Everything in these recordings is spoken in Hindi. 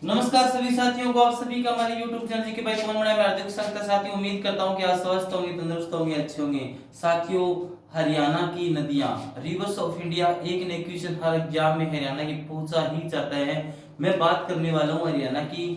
नमस्कार सभी साथियों को, आप सभी का हमारे YouTube चैनल जी के भाई कौन बड़ा मैं हार्दिक स्वागत है। साथियों उम्मीद करता हूं कि आप स्वस्थ होंगे, तंदुरुस्त होंगे, अच्छे होंगे। साथियों हरियाणा की नदियां, रिवर्स ऑफ इंडिया, एक न क्वेश्चन हर एग्जाम में हरियाणा की पूछा ही जाता है। मैं बात करने वाला हूं हरियाणा की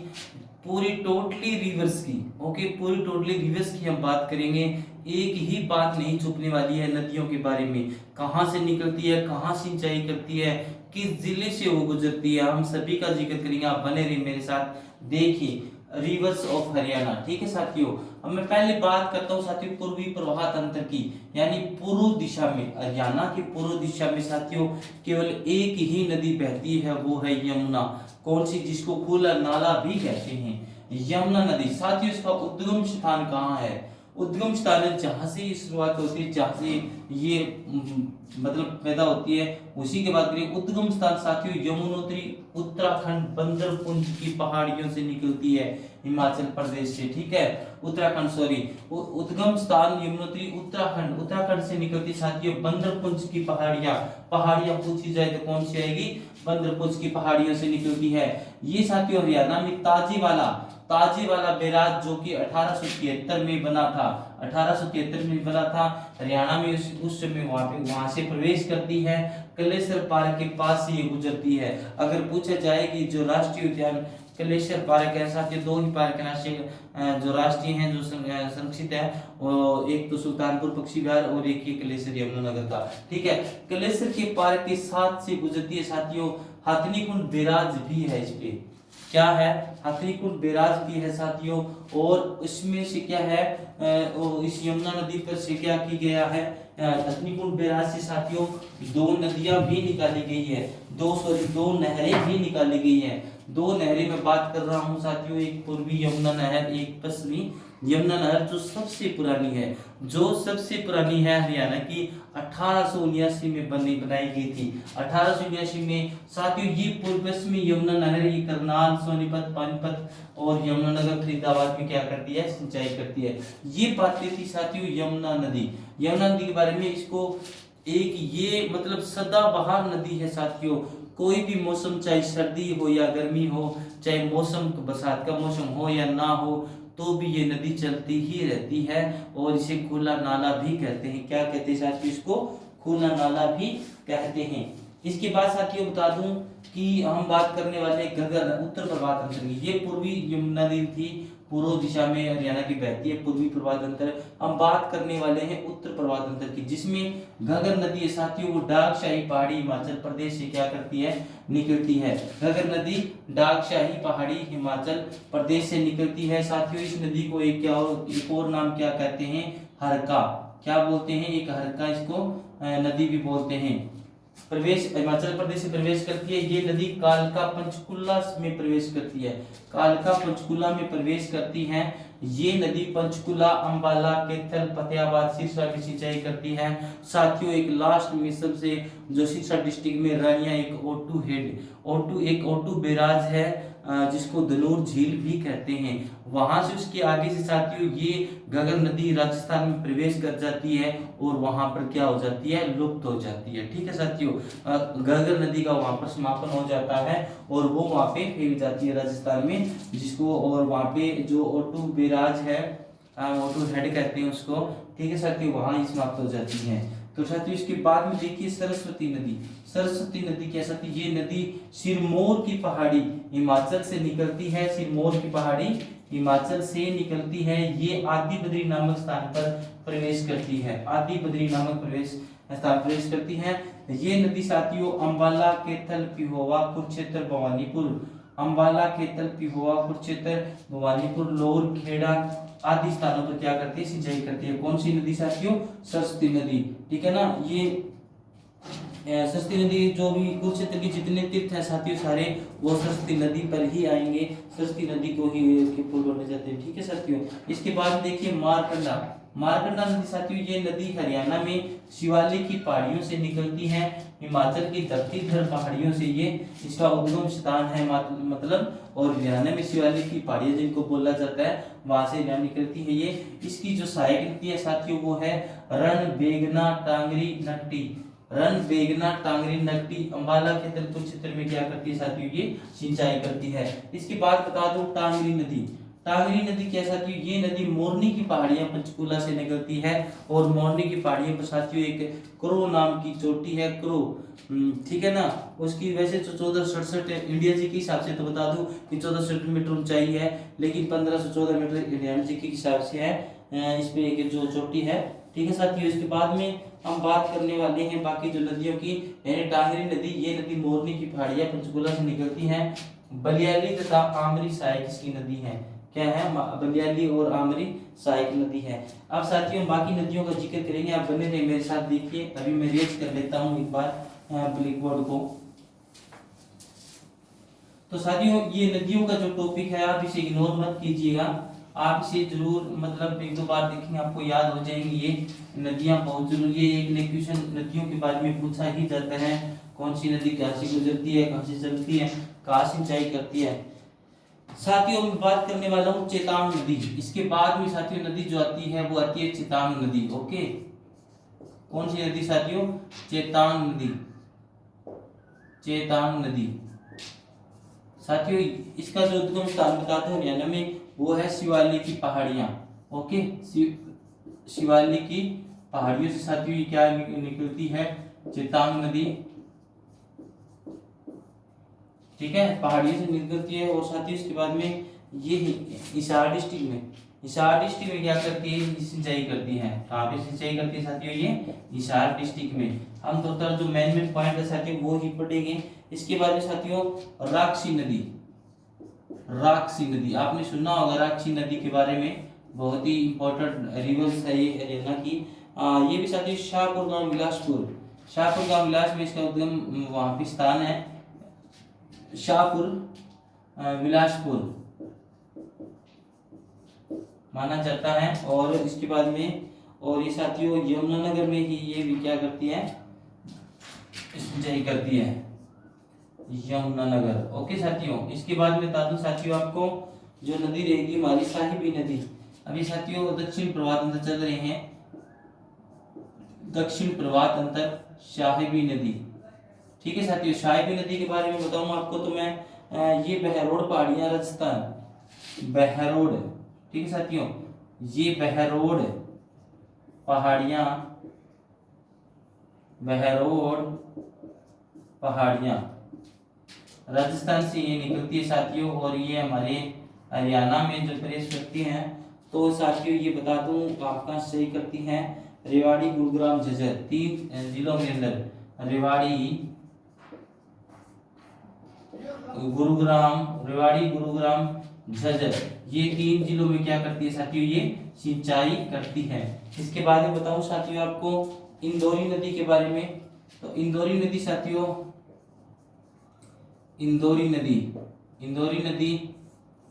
पूरी टोटली रिवर्स की। ओके, पूरी टोटली रिवर्स की हम बात करेंगे। एक ही बात नहीं छुपने वाली है नदियों के बारे में, कहां से निकलती है, कहां सिंचाई करती है, किस जिले से वो गुजरती है, हम सभी का जिक्र करेंगे। आप बने रहिए मेरे साथ, देखिए रिवर्स ऑफ हरियाणा। ठीक है साथियों, अब मैं पहले बात करता हूं साथियों पूर्वी प्रवाह तंत्र की, यानी पूर्व दिशा में, हरियाणा की पूर्व दिशा में साथियों केवल एक ही नदी बहती है, वो है यमुना। कौन सी, जिसको खुला नाला भी कहते हैं, यमुना नदी। साथियों इसका उद्गम स्थान कहाँ है? उद्गम स्थान है जहां से शुरुआत होती है, जहां से ये मतलब पैदा होती है, उसी के बाद करिए उद्गम स्थान साथियों यमुनोत्री उत्तराखंड बंदरपुंज की पहाड़ियों से निकलती है, हिमाचल प्रदेश से। ठीक है, उत्तराखंड सॉरी, उद्गम स्थान यमुनोत्री उत्तराखंड, उत्तराखंड से निकलती साथियों बंदरपुंज की पहाड़ियां। पहाड़ियां पूछी जाए तो कौन सी आएगी? बंदरपुंज की पहाड़ियों से निकलती है। ये साथियों हरियाणा में ताजेवाला बैराज जो कि 1873 में बना था, 1873 में बना था हरियाणा में। उस समय वहां से प्रवेश करती है, कलेसर पार्क के पास से ये गुजरती है। अगर पूछा जाए कि जो राष्ट्रीय उद्यान कलेसर पार्क है साथ ही दो ही पार्क राष्ट्रीय जो राष्ट्रीय हैं जो संरक्षित है, वो एक तो सुल्तानपुर पक्षी विहार और एक ही कलेसर यमुनानगर का। ठीक है, कलेसर के पार्क के साथ से गुजरती है साथियों। हथनीकुंड बैराज भी है इस पे, क्या है? हथनीकुंड बैराज भी है साथियों। और उसमें से क्या है, इस यमुना नदी पर से क्या की गया है, हथनीकुंड बैराज से साथियों दो नदियां भी निकाली गई है, दो नहरें भी निकाली गई है। दो नहरें मैं बात कर रहा हूं साथियों, एक पूर्वी यमुना नहर, एक पश्चिमी यमुना नहर, जो सबसे पुरानी है, जो सबसे पुरानी है हरियाणा की, 1879 में बनाई गई थी। 1879 में साथियों ये पूर्व पश्चिमी यमुना नहर ये करनाल, सोनीपत, पानीपत और यमुनानगर फरीदाबाद में क्या करती है? सिंचाई करती है। ये बात थी साथियों यमुना नदी। यमुना नदी के बारे में, इसको एक ये मतलब सदाबहार नदी है साथियों। कोई भी मौसम, चाहे सर्दी हो या गर्मी हो, चाहे मौसम बरसात का मौसम हो या ना हो, तो भी ये नदी चलती ही रहती है। और इसे खुला नाला भी कहते हैं। क्या कहते हैं साथियों? इसको खुला नाला भी कहते हैं। इसके बाद साथियों बता दूं कि हम बात करने वाले घग्गर उत्तर प्रवाह तंत्र की। ये पूर्वी यमुना नदी थी, पूर्व दिशा में हरियाणा की बहती है, पूर्वी प्रवाह तंत्र। हम बात करने वाले हैं उत्तर प्रवाह तंत्र की, जिसमें घग्गर नदी है साथियों, वो डाकशाही पहाड़ी हिमाचल प्रदेश से क्या करती है? निकलती है। घग्गर नदी डाकशाही पहाड़ी हिमाचल प्रदेश से निकलती है साथियों। इस नदी को एक और नाम क्या कहते हैं? हरका। क्या बोलते हैं? एक हरका इसको नदी भी बोलते हैं। प्रवेश हिमाचल प्रदेश से प्रवेश करती है ये नदी, कालका पंचकुला में प्रवेश करती है, कालका पंचकुला में प्रवेश करती है ये नदी। पंचकुला, अंबाला, कैथल, फतेहाबाद, सिरसा की सिंचाई करती है साथियों। एक लास्ट में सबसे जो सिरसा डिस्ट्रिक्ट में रानिया एक एक ओटू बैराज है, जिसको धनूर झील भी कहते हैं। वहां से उसके आगे से साथियों ये घग्गर नदी राजस्थान में प्रवेश कर जाती है और वहां पर क्या हो जाती है? लुप्त हो जाती है। ठीक है साथियों, घग्गर नदी का वहां पर समापन हो जाता है और वो वहां पे फैल जाती है राजस्थान में, जिसको और वहां पे जो ओटू बैराज है, ओटू हेड कहते हैं उसको। ठीक है साथियों, वहां ही समाप्त हो जाती है। तो साथियों इसके बाद में देखिए सरस्वती नदी। सरस्वती नदी क्या साथी? ये नदी सिरमौर की पहाड़ी हिमाचल से निकलती है, सिरमौर की पहाड़ी हिमाचल से निकलती है। ये आदि बद्री नामक स्थान पर प्रवेश करती है, आदि बद्री नामक प्रवेश करती है। ये नदी साथियों अंबाला, कैथल, पिहोवा, कुरुक्षेत्र, भवानीपुर, अंबाला, कैथल, पिहोवा, कुरुक्षेत्र, भवानीपुर, लोर, खेड़ा आदि स्थानों पर क्या करती है? सिंचाई करती है। कौन सी नदी साथियों? सरस्वती नदी। ठीक है ना, ये सरस्वती नदी, जो भी कुरुक्षेत्र के जितने तीर्थ हैं साथियों सारे, वो सरस्वती नदी पर ही आएंगे, सरस्वती नदी को ही के पुल बने जाते हैं। ठीक है साथियों, इसके बाद देखिए मारकंडा नदी साथियों, ये नदी हरियाणा में शिवालिक की पहाड़ियों से निकलती है, हिमाचल की धरतीधर पहाड़ियों से ये इसका उद्गम स्थान है मतलब। और हरियाणा में शिवालिक की पहाड़ियां जिनको बोला जाता है, वहां से निकलती है ये। इसकी जो सहायक नदी है साथियों वो है रण बेगना टांगरी नकटी, रण बेगना टांगरी नकटी अंबाला के तलकुट क्षेत्र में क्या करती है साथियों, ये सिंचाई करती है। इसके बाद बता दो टांगरी नदी, टांगरी नदी क्या साथियों, ये नदी मोरनी की पहाड़ियां पंचकूला से निकलती है और मोरनी की पहाड़ियों पर साथियों एक क्रो नाम की चोटी है, क्रो, ठीक है ना। उसकी वैसे तो 1467 इंडिया जी के हिसाब से तो बता दूं कि 1467 मीटर ऊंचाई है, लेकिन 1514 मीटर इंडिया जी के हिसाब से है इस पे एक जो चोटी है, ठीक है साथियों। इसके बाद में हम बात करने वाले हैं बाकी जो नदियों की, यानी टांगरी नदी, ये नदी मोरनी की पहाड़ियां पंचकूला से निकलती हैं। बलियाली तथा आमरी सहायक इसकी नदी है, क्या है, बलियाली और आमरी सहायक नदी है। अब साथियों बाकी नदियों का जिक्र करेंगे, आप बने रहे मेरे साथ। देखिए अभी मैं रेज कर लेता हूँ एक बार ब्लैक बोर्ड को। तो साथियों ये नदियों का जो टॉपिक है आप इसे इग्नोर मत कीजिएगा, आप इसे जरूर मतलब एक दो बार देखेंगे आपको याद हो जाएंगी। ये नदियां बहुत जरूरी है, एक क्वेश्चन नदियों के बारे में पूछा ही जाता है, कौन सी नदी कहाँ से गुजरती है, कहाँ से चलती है, कहाँ सिंचाई करती है। साथियों मैं बात करने वाला हूँ चेतांग नदी, इसके बाद में साथियों नदी जो आती है वो आती है चेतांग नदी। ओके, कौन सी नदी साथियों, चेतांग नदी, चेतांग नदी। साथियों इसका जो उद्गम स्थान बताते हैं हरियाणा में, वो है शिवालिक की पहाड़ियां। ओके, शिवालिक की पहाड़ियों से साथियों ये क्या निकलती है, चेतांग नदी, ठीक है, पहाड़ियों से निकलती है। और साथियों इसके बाद में ये हिसार डिस्ट्रिक्ट में, हिसार डिस्ट्रिक्ट में क्या करती है, सिंचाई करती है। कहाँ पे सिंचाई करती है साथियों, ये हिसार डिस्ट्रिक्ट में। हम टोटल जो मेन पॉइंट है साथियों वो ही पढ़ेंगे। इसके बाद में साथियों राक्षी नदी, राक्षी नदी आपने सुना होगा राक्षी नदी के बारे में, बहुत ही इंपॉर्टेंट रिवर्स है ये हरियाणा की। ये भी साथियों शाहपुर गांव बिलासपुर, शाहपुर गांव बिलास में इसका उद्गम वहां पे स्थान है, शाहपुर बिलासपुर माना जाता है। और इसके बाद में और ये साथियों यमुनानगर में ही ये भी क्या करती है, सिंचाई करती है, यमुनानगर। ओके साथियों, इसके बाद में बता दूं साथियों आपको जो नदी रहेगी हमारी साहिबी नदी। अभी साथियों दक्षिण प्रवाह अंतर चल रहे हैं, दक्षिण प्रवाह अंतर साहिबी नदी, ठीक है साथियों। साहिबी नदी के बारे में बताऊं आपको तो मैं ये बहरोड पहाड़ियां राजस्थान, बहरोड, ठीक है साथियों, ये बहरोड पहाड़ियां, बहरोड पहाड़ियां राजस्थान से ये निकलती है साथियों, और ये हमारे हरियाणा में जो प्रदेश करती हैं। तो साथियों ये बता दूं आपका सही करती हैं रेवाड़ी गुरुग्राम झज्जर, 3 जिलों के अंदर, रेवाड़ी गुरुग्राम, रेवाड़ी गुरुग्राम झज्जर, ये 3 जिलों में क्या करती है साथियों, ये सिंचाई करती है। इसके बाद में बताऊं साथियों आपको इंदौरी नदी के बारे में। तो इंदौरी नदी साथियों, इंदौरी नदी, इंदौरी नदी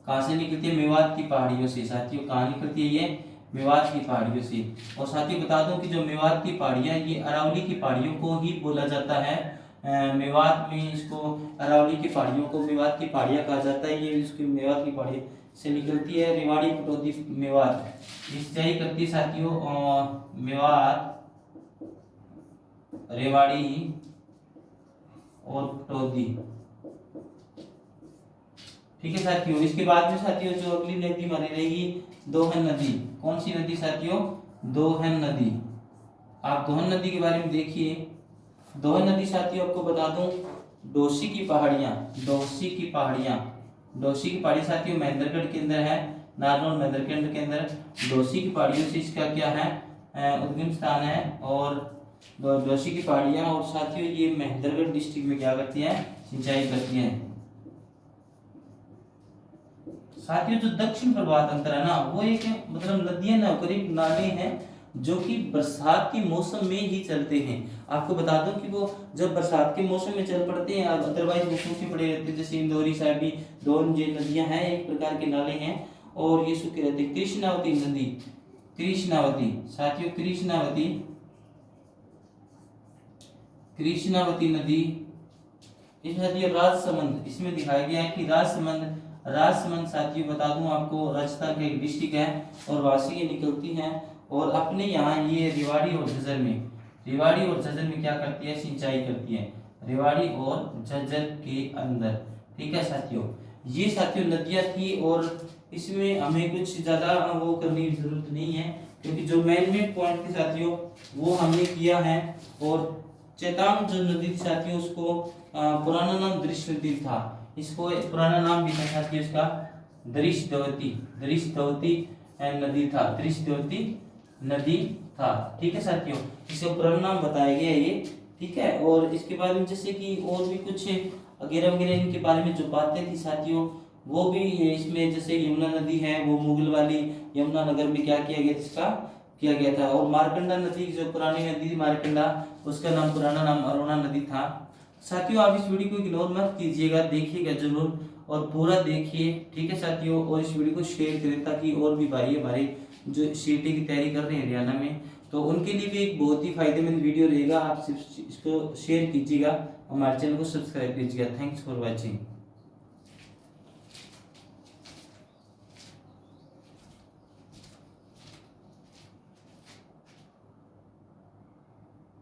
कहाँ से निकलती है, मेवात की पहाड़ियों से साथियों। कहाँ निकलती है, ये मेवात की पहाड़ियों से। और साथियों बता दूं कि जो मेवात की पहाड़ियां, ये अरावली की पहाड़ियों को ही बोला जाता है। मेवात में इसको अरावली की पहाड़ियों को मेवात की पहाड़ियां कहा जाता है। ये इसकी मेवात की पहाड़ी से निकलती है, रेवाड़ी पटौदी मेवात सिंचाई करती है साथियों, मेवात, रेवाड़ी और पटौदी, ठीक है साथियों। इसके बाद में साथियों जो अगली नदी हमारी रहेगी दोहन नदी। कौन सी नदी साथियों, दोहन नदी। आप दोहन नदी के बारे में देखिए, दोहन नदी साथियों आपको बता दूं डोसी की पहाड़ियां, डोसी की पहाड़ियां, डोसी की पहाड़ी साथियों महेंद्रगढ़ के अंदर है, नारनौल महेंद्रगढ़ के अंदर डोसी की पहाड़ियों से इसका क्या है, उद्गम स्थान है। और डोसी की पहाड़ियां, और साथियों ये महेंद्रगढ़ डिस्ट्रिक्ट में क्या करती हैं, सिंचाई करती हैं। साथियों जो दक्षिण प्रवाह तंत्र है ना, वो एक मतलब नदियां ना करीब नाले हैं जो कि बरसात के मौसम में ही चलते हैं। आपको बता दूं कि वो जब बरसात के मौसम में चल पड़ते हैं, अदरवाइज वो सूखे पड़े रहते हैं। जैसे इंदौरी साहिबी, दोनों ये नदियां हैं, एक प्रकार के नाले हैं और ये सूखे रहते हैं। कृष्णावती नदी, कृष्णावती साथियों, कृष्णावती, कृष्णावती नदी, इसमें राजसमंद, इसमें दिखाया गया है कि राजसमंद, राजसमंद साथियों बता दूं आपको राजस्थान का एक डिस्ट्रिक्ट है और वासी ये निकलती हैं। और अपने यहाँ ये रेवाड़ी और झज्जर में क्या करती है, सिंचाई करती है, रेवाड़ी और झज्जर के अंदर। ठीक है साथियों, ये साथियों नदियाँ थी और इसमें हमें कुछ ज़्यादा वो करने की जरूरत नहीं है, क्योंकि जो मेन पॉइंट थे साथियों वो हमने किया है। और चेताम जो नदी थी साथियों उसको पुराना नाम दृश्य नदी था, इसको पुराना नाम भी था साथियों इसका दृश्यवती नदी था। ठीक है साथियों, इसका पुराना नाम बताया गया ये। ठीक है, और इसके बारे में जैसे कि और भी कुछ वगैरह वगैरह इनके बारे में जो बातें थी साथियों वो भी है इसमें। जैसे यमुना नदी है वो मुगल वाली यमुना नगर में क्या किया गया, इसका किया गया था। और मारकंडा नदी जो पुरानी नदी थी मारकंडा, उसका नाम पुराना नाम अरुणा नदी था। साथियों आप इस वीडियो को इग्नोर मत कीजिएगा, देखिएगा जरूर और पूरा देखिए। ठीक है साथियों, और इस वीडियो को शेयर करें ताकि और भी भाई हमारे जो सीटी की तैयारी कर रहे हैं हरियाणा में, तो उनके लिए भी एक बहुत ही फायदेमंद वीडियो रहेगा। आप सिर्फ इसको शेयर कीजिएगा, हमारे चैनल को सब्सक्राइब कीजिएगा। Thanks for watching.